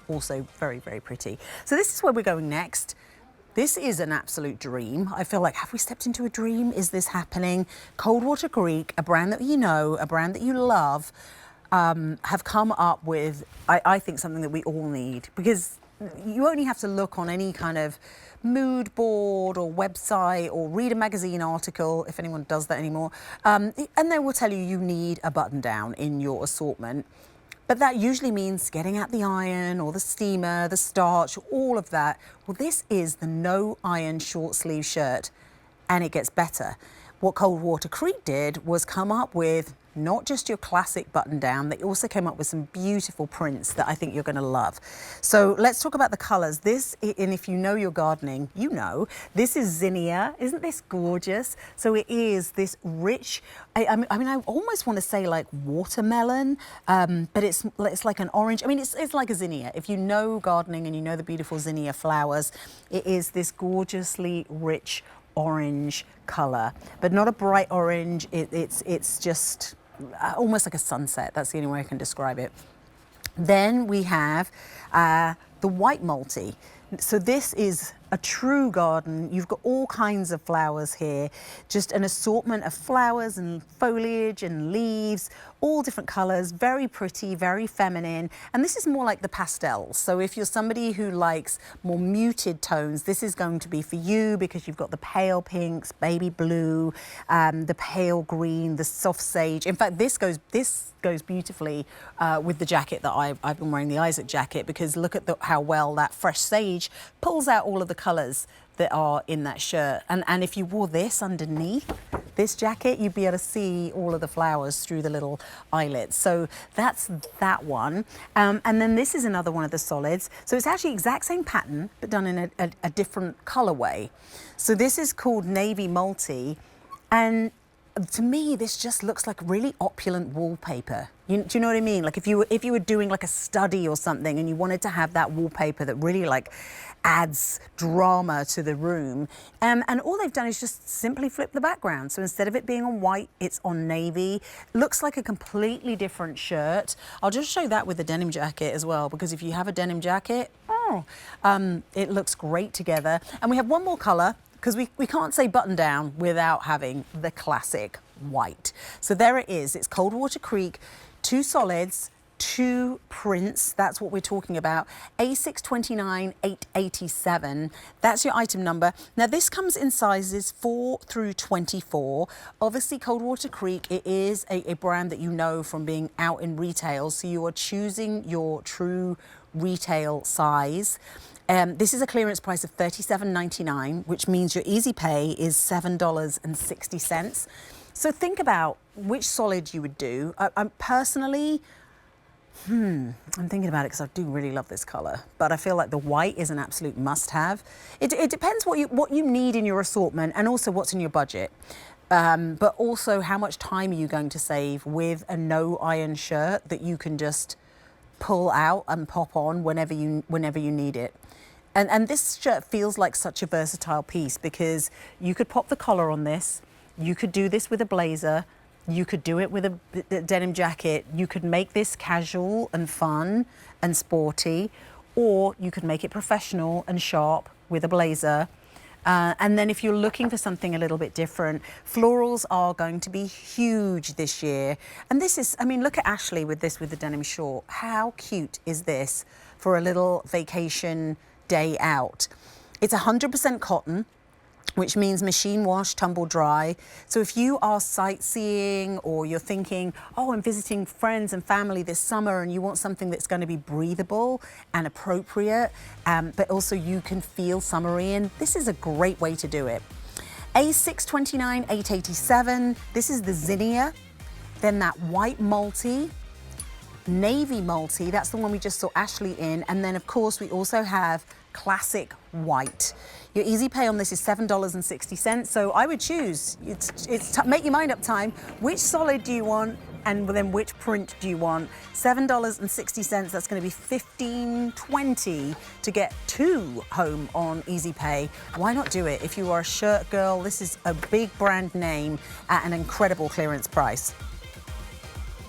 also very, very pretty. So this is where we're going next. This is an absolute dream. I feel like, have we stepped into a dream? Is this happening? Coldwater Creek, a brand that you know, a brand that you love, have come up with, I think, something that we all need, because you only have to look on any kind of mood board or website or read a magazine article, if anyone does that anymore, and they will tell you you need a button down in your assortment. But that usually means getting out the iron or the steamer, the starch, all of that. Well, this is the no iron short sleeve shirt, and it gets better. What Coldwater Creek did was come up with not just your classic button down, they also came up with some beautiful prints that I think you're going to love. So let's talk about the colors. This, and if you know your gardening, you know, this is zinnia. Isn't this gorgeous? So it is this rich, I mean, I almost want to say like watermelon, but it's like an orange. I mean, it's like a zinnia. If you know gardening and you know the beautiful zinnia flowers, it is this gorgeously rich orange color, but not a bright orange. It's just almost like a sunset. That's the only way I can describe it. Then we have the white multi. So this is a true garden. You've got all kinds of flowers here, just an assortment of flowers and foliage and leaves, all different colors, very pretty, very feminine. And this is more like the pastels. So if you're somebody who likes more muted tones, this is going to be for you, because you've got the pale pinks, baby blue, the pale green, the soft sage. In fact, this goes beautifully with the jacket that I've been wearing, the Isaac jacket, because look at how well that fresh sage pulls out all of the colors that are in that shirt. And if you wore this underneath this jacket, you'd be able to see all of the flowers through the little eyelets. So that's that one. And then this is another one of the solids. So it's actually exact same pattern, but done in a different colorway. So this is called Navy Multi. And to me, this just looks like really opulent wallpaper. Do you know what I mean? Like if you were doing like a study or something and you wanted to have that wallpaper that really like adds drama to the room. And all they've done is just simply flip the background. So instead of it being on white, it's on navy. Looks like a completely different shirt. I'll just show that with the denim jacket as well, because if you have a denim jacket, it looks great together. And we have one more color, because we can't say button down without having the classic white. So there it is. It's Coldwater Creek, 2 solids, 2 prints. That's what we're talking about. A629 887. That's your item number. Now this comes in sizes 4 through 24. Obviously Coldwater Creek, it is a brand that you know from being out in retail. So you are choosing your true retail size. This is a clearance price of $37.99, which means your easy pay is $7.60. So think about which solid you would do. I'm personally, I'm thinking about it because I do really love this color, but I feel like the white is an absolute must-have. It depends what you need in your assortment, and also what's in your budget. But also how much time are you going to save with a no iron shirt that you can just pull out and pop on whenever you need it. And this shirt feels like such a versatile piece, because you could pop the collar on this, you could do this with a blazer, you could do it with a denim jacket, you could make this casual and fun and sporty, or you could make it professional and sharp with a blazer. And then if you're looking for something a little bit different, florals are going to be huge this year. And this is, I mean, look at Ashley with the denim short. How cute is this for a little vacation day out? It's 100% cotton, which means machine wash, tumble dry. So if you are sightseeing, or you're thinking, oh, I'm visiting friends and family this summer, and you want something that's going to be breathable and appropriate, but also you can feel summery in, this is a great way to do it. A629 887, this is the zinnia, then that white multi, navy multi, that's the one we just saw Ashley in, and then of course we also have classic white. Your easy pay on this is $7.60, so I would choose, make your mind up time, which solid do you want, and then which print do you want? $7.60, that's going to be $15.20 to get 2 home on easy pay. Why not do it? If you are a shirt girl, this is a big brand name at an incredible clearance price.